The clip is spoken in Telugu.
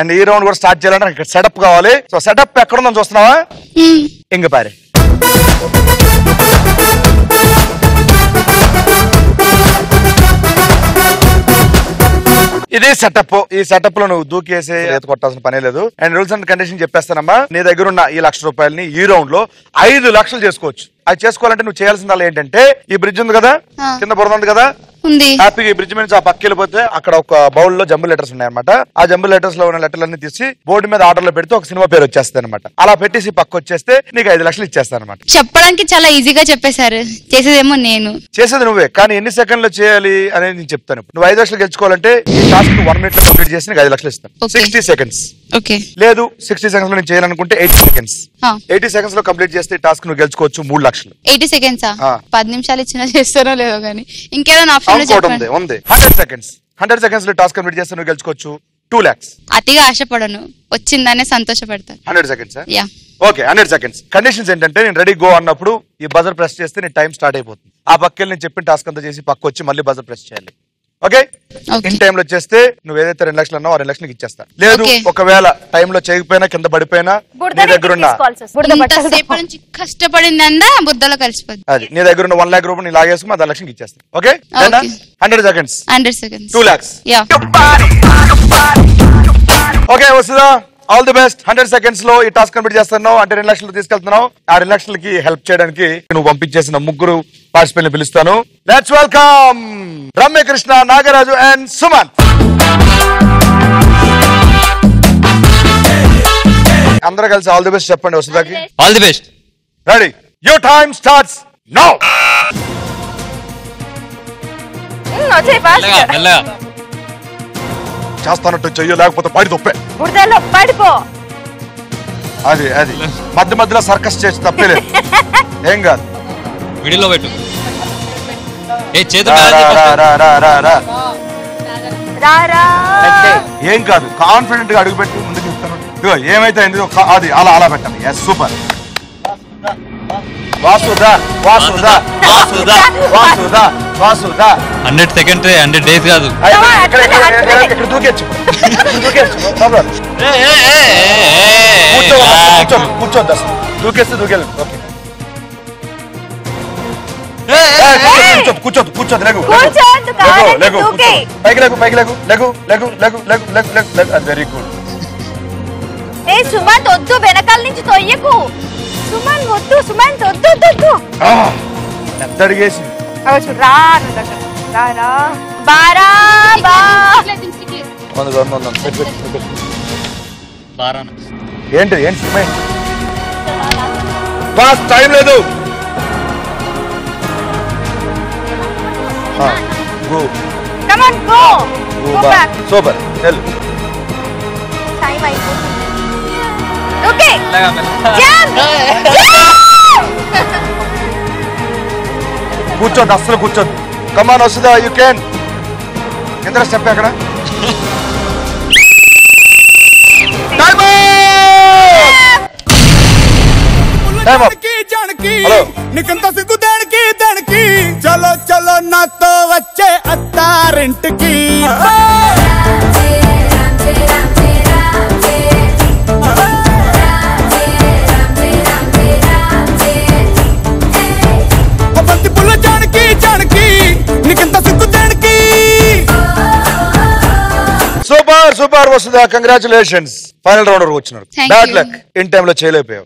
అండ్ ఈ రౌండ్ కూడా స్టార్ట్ చేయాలంటే ఇక్కడ సెటప్ కావాలి. సో సెటప్ ఎక్కడ ఉందని చూస్తున్నావా? ఇంక పారే. ఇది సెటప్. ఈ సెటప్ లో నువ్వు దూకేసి ఈత కొట్టాల్సిన పనే లేదు. అండ్ రూల్స్ అండ్ కండిషన్ చెప్పేస్తానమ్మా. నీ దగ్గర ఉన్న ఈ ₹1,00,000 ఈ రౌండ్ లో 5 లక్షలు చేసుకోవచ్చు. అది చేసుకోవాలంటే నువ్వు చేయాల్సింది ఏంటంటే, ఈ బ్రిడ్జ్ ఉంది కదా, కింద బురద ఉంది కదా, హ్యాపీగా ఈ బ్రిడ్జ్ మీద ఆ పక్క వెళ్ళిపోతే అక్కడ ఒక బౌల్ లో జంబుల్ లెటర్స్ ఉన్నాయన్నమాట. ఆ జంబుల్ లెటర్స్ లో ఉన్న లెటర్లన్నీ తీసి బోర్డు మీద ఆర్డర్ లో పెడితే ఒక సినిమా పేరు వచ్చేస్తుంది అనమాట. అలా పెట్టేసి పక్క వచ్చేస్తే నీకు 5 లక్షలు ఇచ్చేస్తాను అనమాట. చెప్పడానికి చాలా ఈజీగా చెప్పేశారు, చేసేదేమో నేను. చేసేది నువ్వే, కానీ ఎన్ని సెకండ్ లో చేయాలి అనేది నేను చెప్తాను. నువ్వు 5 లక్షలు గెలుచుకోవాలంటే ఈ టాస్క్ 1 minute లో కంప్లీట్ చేసి నీకు 5 లక్షలు ఇస్తాను. 60 seconds. లేదు 60 seconds లో నేను చేయాలనుకుంటే 80 seconds. 80 seconds లో కంప్లీట్ చేస్తే ఈ టాస్క్ నువ్వు గెలుచుకోవచ్చు 3 లక్షలు. 80 seconds 10 నిమిషాలు ఇచ్చినా చేస్తానో లేదో కానీ ఇంకేదైనా ఆప్షన్ చెప్పండి. 100 seconds. 100 seconds లో టాస్క్ కంప్లీట్ చేస్తే నువ్వు గెలుచుకోవచ్చు 2 lakhs. అతిగా ఆశపడను, వచ్చిందనే సంతోషపడతాను. 100 seconds. Okay, 100 seconds. కండిషన్స్ ఏంటంటే, నేను రెడీ గో అన్నప్పుడు ఈ బజర్ ప్రెస్ చేస్తే నీ టైం స్టార్ట్ అయిపోతుంది. ఆ పక్కకి నేను చెప్పిన టాస్క్ అంతా చేసి పక్క వచ్చి మళ్ళీ బజర్ ప్రెస్ చేయాలి. ఓకే, ఇన్ టైమ్ లో చేస్తే నువ్వు ఏదైతే 2 లక్షలు అన్నావు 2 లక్షలకి ఇచ్చేస్తా. లేదు ఒకవేళ టైం లో చేయకపోయినా కింద పడిపోయినా నీ దగ్గర ఉన్న కష్టపడిందా బుద్ధలో కలిసిపోతుంది. అది నీ దగ్గర ఉన్న 1 lakh రూపాయలు నీ లాగేసుకుని 10 లక్షలకి ఇచ్చేస్తా. Okay, 100 seconds 2 lakhs. ఓకే వస్తుందా? All the best. 100 seconds లో ఈ టాస్క్ కంప్లీట్ చేస్తున్నావు అంటే 2 లక్షలు తీసుకెళ్తున్నావు. ఆ 2 లక్షలకి హెల్ప్ చేయడానికి నువ్వు పంపించేసిన 3 పార్టిసిపెంట్ని పిలుస్తాను. Let's welcome Ramyakrishna, Nagaraju and Suman. అందరూ కలిసి ఆల్ ది బెస్ట్ చెప్పండి వసుధాకి. All the best. Ready, your time starts now. చేస్తానట్టు చెయ్యో, లేకపోతే పడి తప్పే. అది అది మధ్య మధ్యలో సర్కస్ చేసి తప్పేలేదు, ఏం కాదు. మిడిల్ లో పెట్టు. ఏం కాదు, కాన్ఫిడెంట్ గా అడుగు పెట్టి ముందుకు చెప్తాను. ఏమైతే అది అలా అలా పెట్టాలి. Yes, super. Vasudha Vasudha Vasudha Vasudha Vasudha. 100 seconds 100 days కాదు. ఇక్కడ దూకేచ్చు, కూర్చోద్దు అసలు. దూకేస్తే దూకేది. ఓకే, కూర్చోద్దు కూర్చోద్దు. లెగు లెగు పైకి లెగు పైకి లెగు లెగు లెగు లెగు లెగు లెగు లెగు లెగు. Very good. సుమంత్ వద్దు, వెనకాల నుంచి తొయ్యకు. సుమన్ వద్దు, సుమంత్ వద్దు వద్దు. ఎంత అడిగేసి ఏంటి ఏంటి సినిమా? బాస్ టైం లేదు. సూపర్, టైం అయిపోతుంది. ఓకే, కూర్చోద్దు, అస్సలు కూర్చోద్దు. కమాన్ వస్తుందా, యూ కెన్. ఎంత స్టెప్ అక్కడ? నీకంత సిగ్గు దానికి దానికి. చలో చలో నాతో వచ్చే అత్తారింటికి. సూపర్ సూపర్ వస్తుందా, కంగ్రాచులేషన్స్. ఫైనల్ రౌండ్ వచ్చినారు. బ్యాడ్ లక్, ఇన్ టైమ్ లో చేయలేకపోయావు.